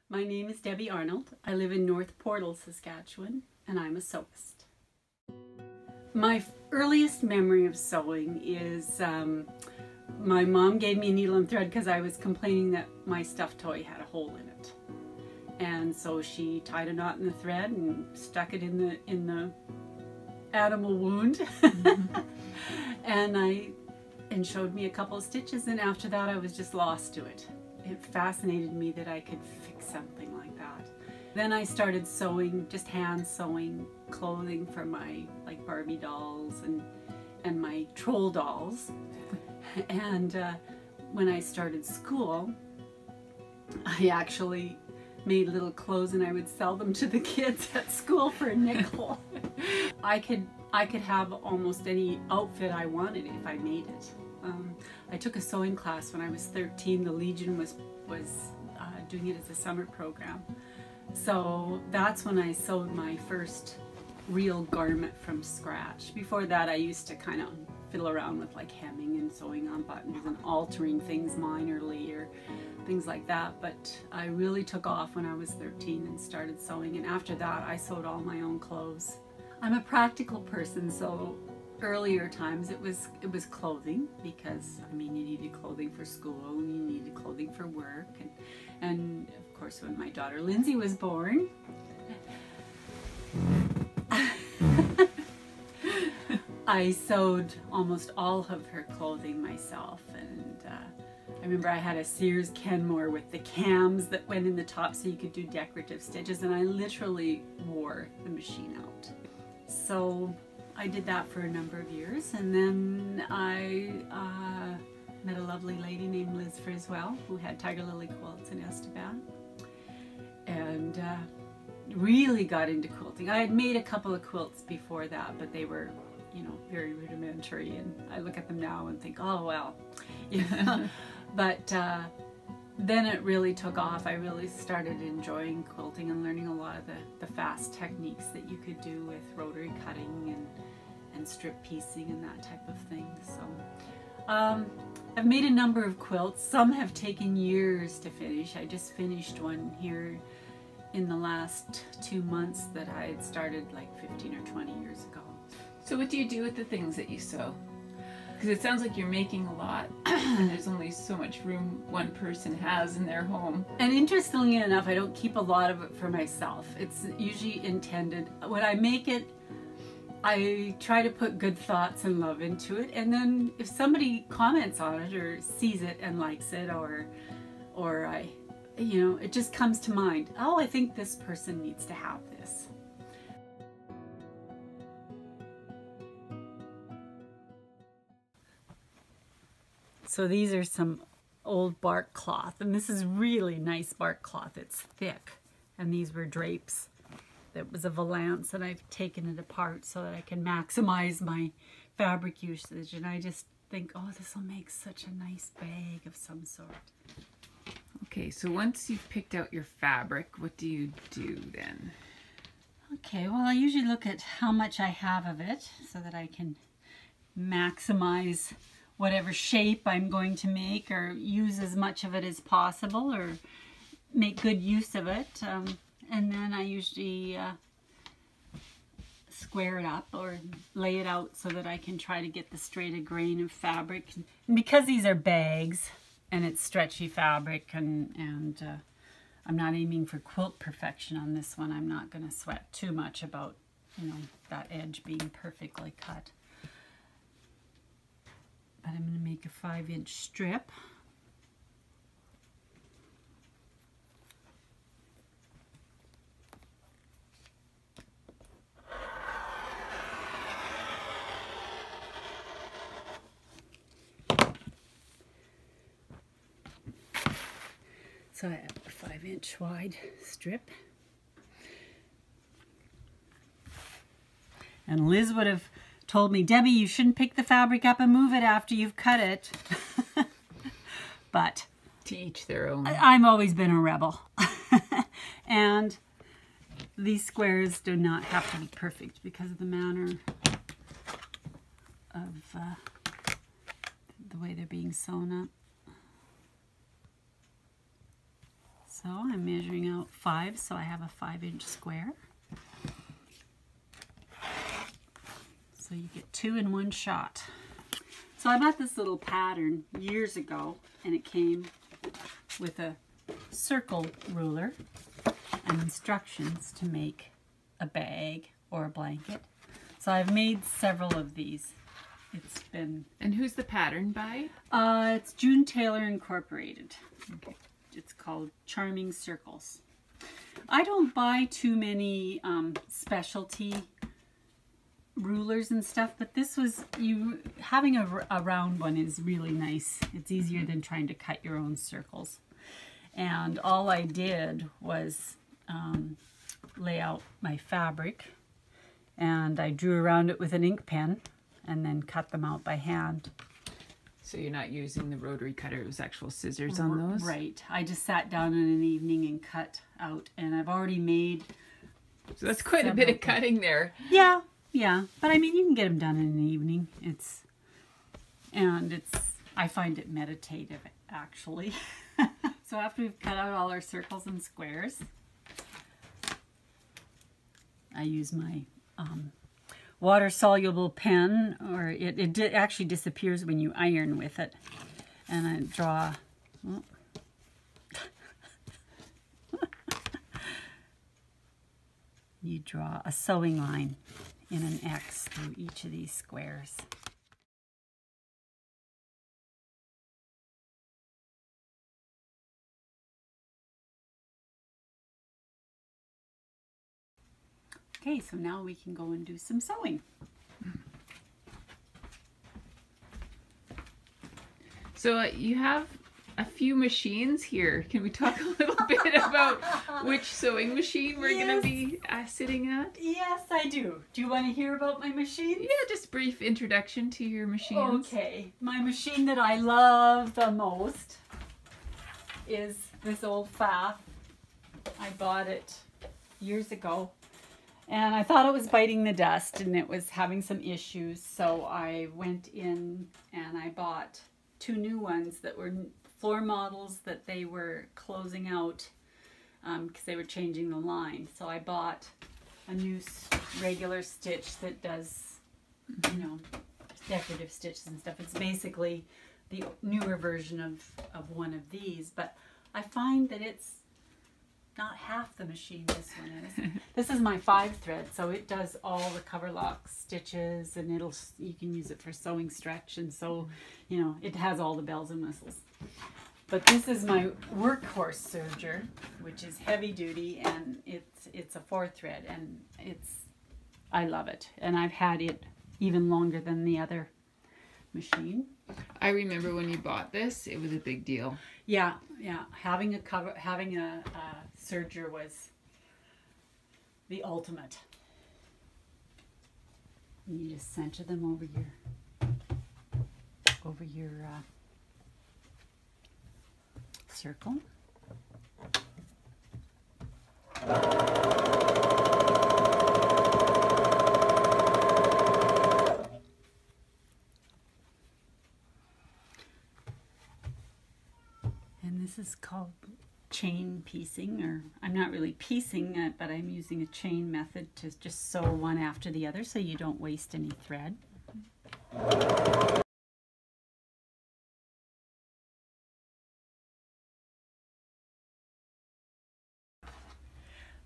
My name is Deby Arnold. I live in North Portal, Saskatchewan, and I'm a sewist. My earliest memory of sewing is my mom gave me a needle and thread because I was complaining that my stuffed toy had a hole in it. And so she tied a knot in the thread and stuck it in the animal wound. and showed me a couple of stitches, and after that I was just lost to it. It fascinated me that I could fix something like that. Then I started sewing, just hand sewing clothing for my Barbie dolls and my troll dolls. And when I started school, I actually made little clothes and I would sell them to the kids at school for a nickel. I could have almost any outfit I wanted if I made it. I took a sewing class when I was 13. The Legion was doing it as a summer program. So that's when I sewed my first real garment from scratch. Before that I used to kind of fiddle around with hemming and sewing on buttons and altering things minorly or things like that, but I really took off when I was 13 and started sewing, and after that I sewed all my own clothes. I'm a practical person, so earlier times it was clothing, because I mean you needed clothing for school, you needed clothing for work, and of course when my daughter Lindsay was born, I sewed almost all of her clothing myself. And I remember I had a Sears Kenmore with the cams that went in the top so you could do decorative stitches, and I literally wore the machine out. So I did that for a number of years, and then I met a lovely lady named Liz Friswell who had Tiger Lily Quilts in Estevan, and really got into quilting. I had made a couple of quilts before that, but they were, you know, very rudimentary, and I look at them now and think, oh well, yeah. But then it really took off. I really started enjoying quilting and learning a lot of the fast techniques that you could do with rotary cutting and strip piecing and that type of thing. So I've made a number of quilts. Some have taken years to finish. I just finished one here in the last 2 months that I had started like 15 or 20 years ago. So what do you do with the things that you sew? Because it sounds like you're making a lot, and there's only so much room one person has in their home. And interestingly enough, I don't keep a lot of it for myself. It's usually intended, when I make it, I try to put good thoughts and love into it, and then if somebody comments on it or sees it and likes it, or I, you know, it just comes to mind, oh, I think this person needs to have this. So these are some old bark cloth, and this is really nice bark cloth. It's thick, and these were drapes. That was a valance, and I've taken it apart so that I can maximize my fabric usage, and I just think, oh, this will make such a nice bag of some sort. Okay, so once you've picked out your fabric, what do you do then? Okay, well, I usually look at how much I have of it so that I can maximize whatever shape I'm going to make, or use as much of it as possible, or make good use of it. And then I usually square it up or lay it out so that I can try to get the straighter grain of fabric. And because these are bags and it's stretchy fabric, and I'm not aiming for quilt perfection on this one, I'm not going to sweat too much about, you know, that edge being perfectly cut. But I'm going to make a 5-inch strip. So I have a 5-inch wide strip. And Liz would have told me, Deby, you shouldn't pick the fabric up and move it after you've cut it. But To each their own. I've always been a rebel. And these squares do not have to be perfect because of the manner of the way they're being sewn up. So I'm measuring out 5, so I have a 5-inch square. So you get 2 in one shot. So I bought this little pattern years ago, and it came with a circle ruler and instructions to make a bag or a blanket. So I've made several of these. It's been... And who's the pattern by? It's June Taylor Incorporated. Okay. It's called Charming Circles. I don't buy too many specialty rulers and stuff, but this was, having a round one is really nice. It's easier than trying to cut your own circles. And all I did was lay out my fabric, and I drew around it with an ink pen and then cut them out by hand. So you're not using the rotary cutter, it was actual scissors on those? Right. I just sat down in an evening and cut out, and I've already made... So that's quite a bit of cutting there. Yeah, yeah. But I mean, you can get them done in an evening. I find it meditative, actually. So after we've cut out all our circles and squares, I use my water-soluble pen, or it actually disappears when you iron with it. And I draw... Oh. You draw a sewing line in an X through each of these squares. Okay, so now we can go and do some sewing. So you have a few machines here. Can we talk a little bit about which sewing machine we're going to be sitting at? Yes, I do. Do you want to hear about my machine? Yeah, just brief introduction to your machines. Okay, my machine that I love the most is this old Fath. I bought it years ago, and I thought it was biting the dust and it was having some issues, so I went in and I bought 2 new ones that were floor models that they were closing out because they were changing the line. So I bought a new regular stitch that does, you know, decorative stitches and stuff. It's basically the newer version of one of these, but I find that it's not half the machine this one is. This is my 5-thread, so it does all the cover lock stitches, and you can use it for sewing stretch, and so, you know, it has all the bells and whistles. But this is my workhorse serger, which is heavy duty, and it's a 4-thread, and I love it, and I've had it even longer than the other machine. I remember when you bought this, it was a big deal. Yeah, yeah. Having a serger was the ultimate. You just center them over your circle. And this is called chain piecing, or I'm not really piecing it, but I'm using a chain method to just sew one after the other so you don't waste any thread.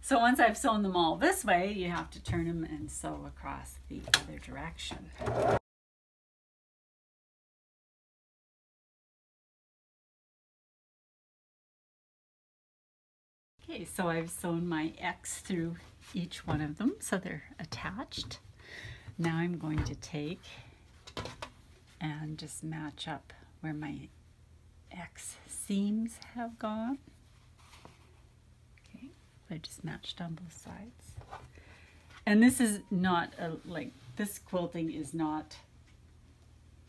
So once I've sewn them all this way, you have to turn them and sew across the other direction. Okay, so I've sewn my X through each one of them, so they're attached. Now I'm going to take and just match up where my X seams have gone. Okay, I just matched on both sides. And this is not this quilting is not,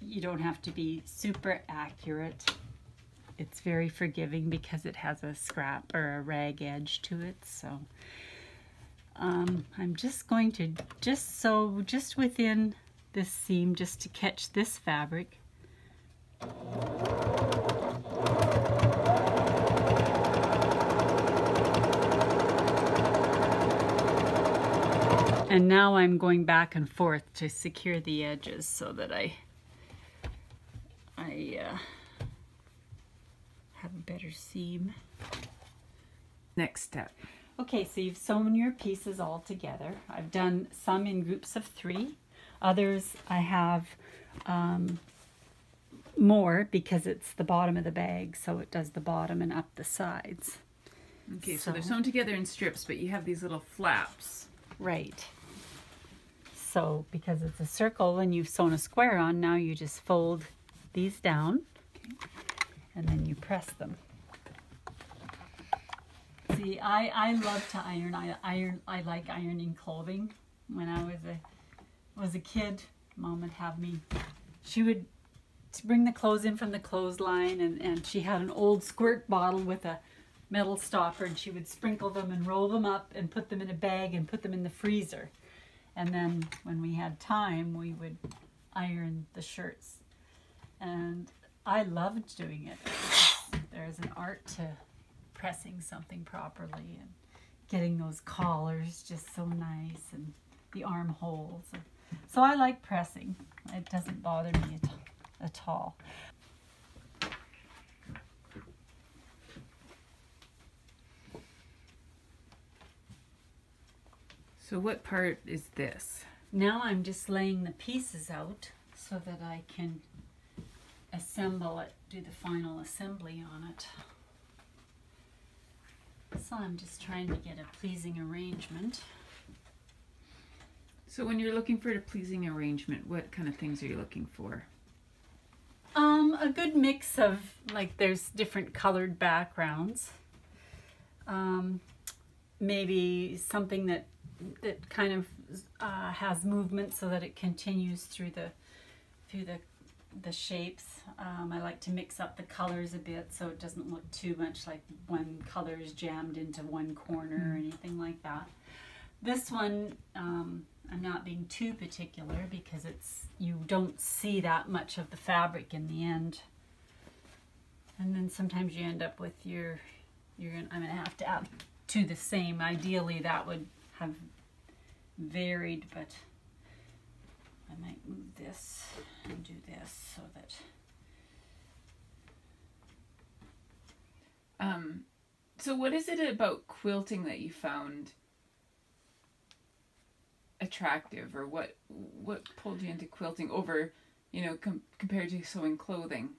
you don't have to be super accurate. It's very forgiving because it has a scrap or a rag edge to it. So I'm just going to sew just within this seam just to catch this fabric. And now I'm going back and forth to secure the edges so that I have a better seam. Next step. Okay, so you've sewn your pieces all together. I've done some in groups of 3. Others I have more because it's the bottom of the bag, so it does the bottom and up the sides. Okay, so they're sewn together in strips, but you have these little flaps. Right. So because it's a circle and you've sewn a square on, now you just fold these down, and then you press them. See, I love to iron. I like ironing clothing. When I was a kid, Mom would have me. She would bring the clothes in from the clothesline, and she had an old squirt bottle with a metal stopper, and she would sprinkle them and roll them up and put them in a bag and put them in the freezer. And then when we had time, we would iron the shirts. And I loved doing it. There's an art to pressing something properly and getting those collars just so nice, and the armholes. So I like pressing. It doesn't bother me at all. So what part is this? Now I'm just laying the pieces out so that I can assemble it, do the final assembly on it. So I'm just trying to get a pleasing arrangement. So when you're looking for a pleasing arrangement, what kind of things are you looking for? A good mix of, like, there's different colored backgrounds. Maybe something that kind of has movement so that it continues through the shapes. I like to mix up the colors a bit so it doesn't look too much like one color is jammed into one corner or anything like that. This one, I'm not being too particular because you don't see that much of the fabric in the end. And then sometimes you end up with I'm gonna have to add to the same. Ideally that would have varied, but I might move this and do this so that. So what is it about quilting that you found attractive, or what pulled you into quilting over, compared to sewing clothing?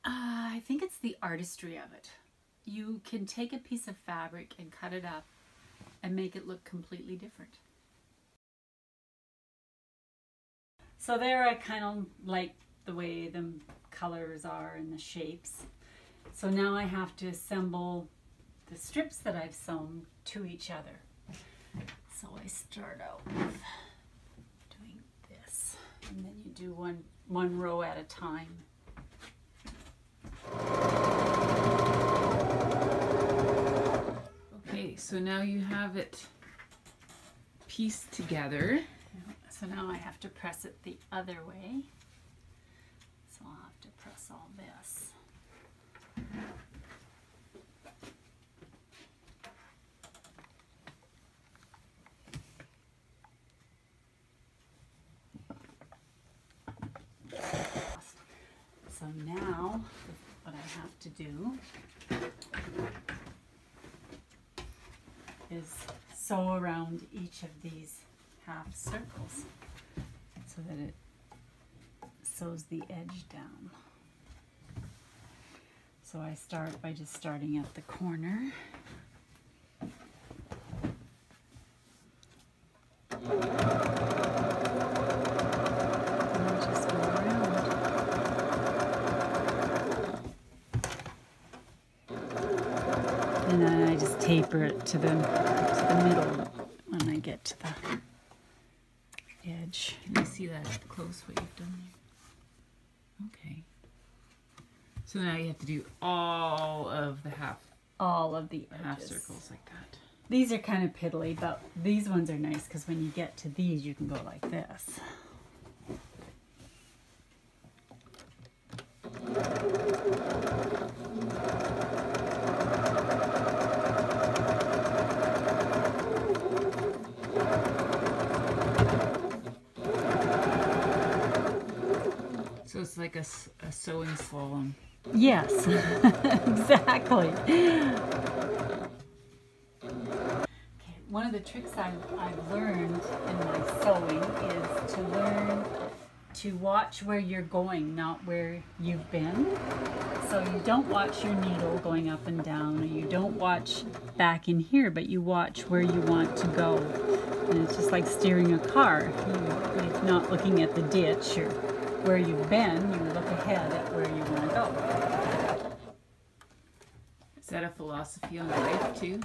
I think it's the artistry of it. You can take a piece of fabric and cut it up and make it look completely different. So there I kind of like the way the colors are and the shapes. So now I have to assemble the strips that I've sewn to each other. So I start out with doing this, and then you do one row at a time. Okay, so now you have it pieced together. So now I have to press it the other way. So I'll have to press all this. So now what I have to do is sew around each of these half circles so that it sews the edge down. So I start by just starting at the corner. And then I just taper it to the middle when I get to the edge. Can you see that up close, what you've done there? Okay. So now you have to do all of the half circles like that. These are kind of piddly, but these ones are nice because when you get to these, you can go like this. So it's like a sewing slalom. Yes, exactly. Okay, one of the tricks I've learned in my sewing is to learn to watch where you're going, not where you've been. So you don't watch your needle going up and down, or you don't watch back in here, but you watch where you want to go. And it's just like steering a car. You're not looking at the ditch or where you've been, you look ahead at where you want to go. Is that a philosophy on life too?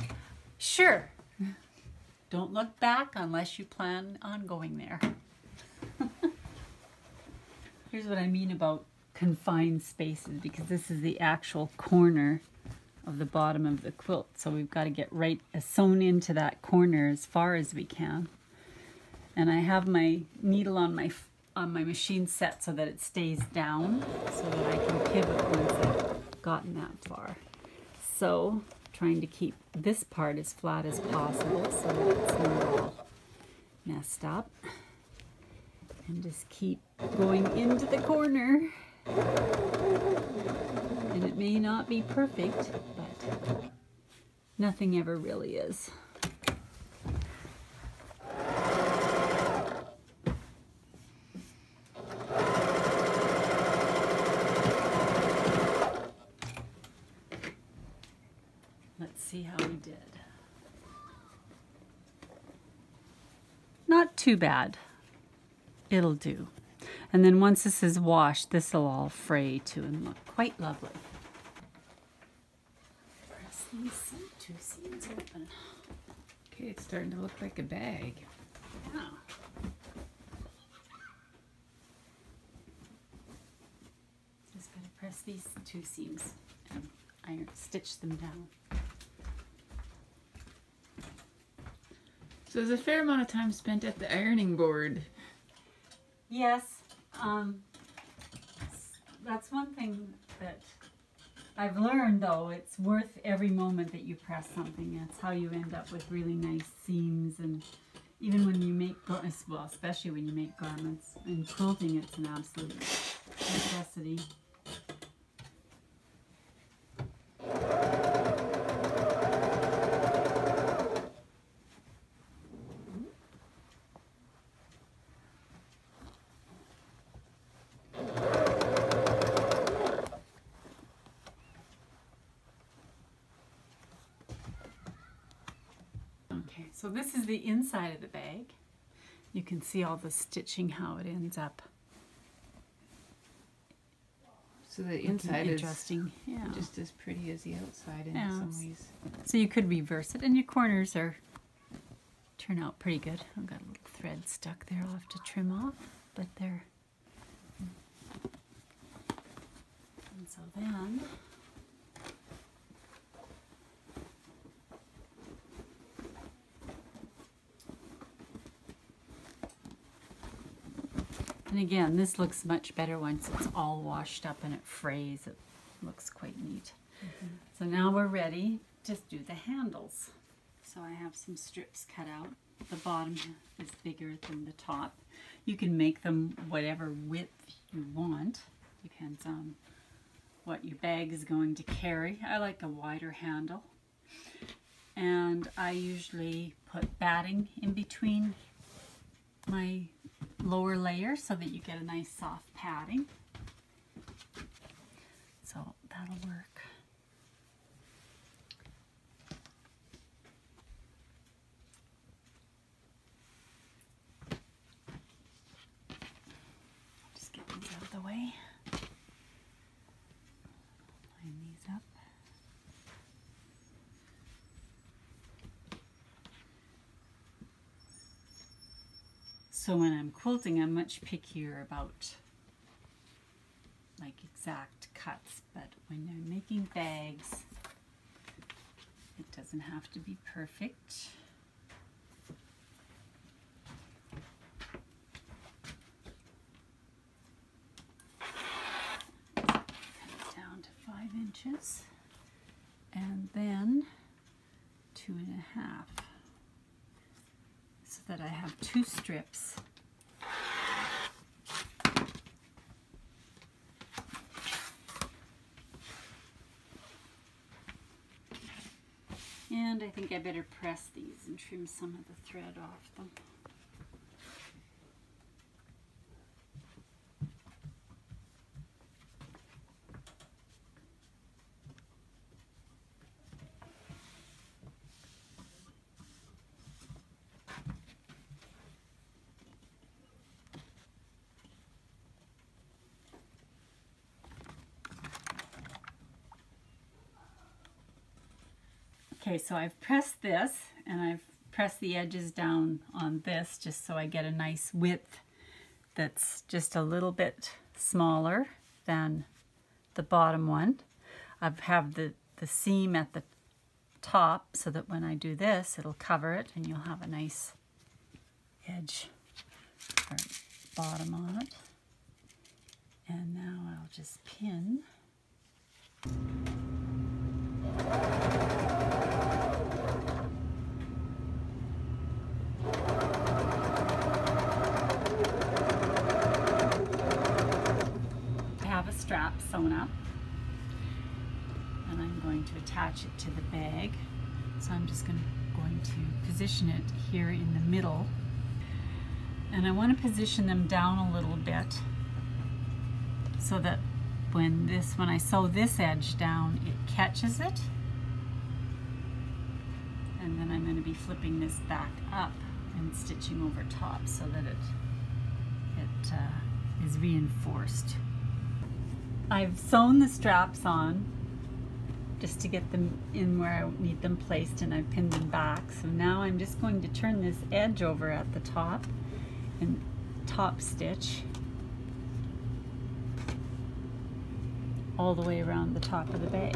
Sure. Don't look back unless you plan on going there. Here's what I mean about confined spaces, because this is the actual corner of the bottom of the quilt. So we've got to get right sewn into that corner as far as we can. And I have my needle on my machine set so that it stays down, so that I can pivot once I've gotten that far. So trying to keep this part as flat as possible so that it's not all messed up. And just keep going into the corner. And it may not be perfect, but nothing ever really is. Let's see how we did. Not too bad. It'll do. And then once this is washed, this will all fray too and look quite lovely. Press these two seams open. Okay, it's starting to look like a bag. Yeah. Just gotta press these two seams and stitch them down. So there's a fair amount of time spent at the ironing board. Yes, that's one thing that I've learned, though. It's worth every moment that you press something. That's how you end up with really nice seams, and even when you make, well, especially when you make garments. And quilting, it's an absolute necessity. So this is the inside of the bag. You can see all the stitching, how it ends up. So the inside is interesting. Yeah. Just as pretty as the outside in some ways. So you could reverse it, and your corners turn out pretty good. I've got a little thread stuck there I'll have to trim off, but they're... And so then... And again, this looks much better once it's all washed up and it frays. It looks quite neat. Mm-hmm. So now we're ready to do the handles. So I have some strips cut out. The bottom is bigger than the top. You can make them whatever width you want. Depends on what your bag is going to carry. I like a wider handle. And I usually put batting in between my lower layer so that you get a nice soft padding. So that'll work. Just get these out of the way. Line these up. So when I'm quilting, I'm much pickier about like exact cuts, but when you're making bags, it doesn't have to be perfect. Cut it down to 5 inches, and then 2.5. So that I have 2 strips. And I think I better press these and trim some of the thread off them. Okay, so I've pressed this, and I've pressed the edges down on this just so I get a nice width that's just a little bit smaller than the bottom one. I have the seam at the top so that when I do this, it'll cover it and you'll have a nice edge or bottom on it. And now I'll just pin. Strap sewn up, and I'm going to attach it to the bag. So I'm just going to position it here in the middle, and I want to position them down a little bit so that when I sew this edge down, it catches it, and then I'm going to be flipping this back up and stitching over top so that it is reinforced. I've sewn the straps on just to get them in where I need them placed, and I've pinned them back. So now I'm just going to turn this edge over at the top and top stitch all the way around the top of the bag.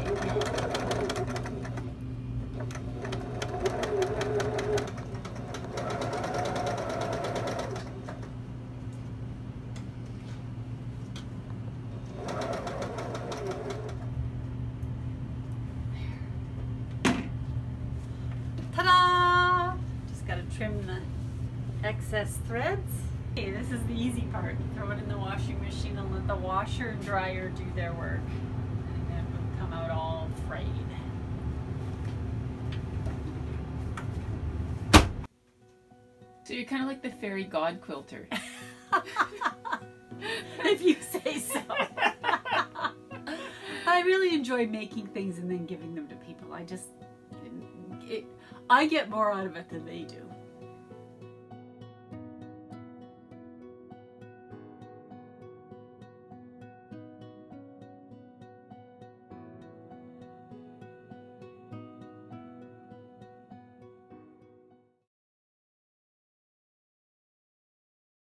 Trim the excess threads. Okay, this is the easy part. Throw it in the washing machine and let the washer and dryer do their work, and then it will come out all frayed. So you're kind of like the fairy god quilter. If you say so. I really enjoy making things and then giving them to people. I get more out of it than they do.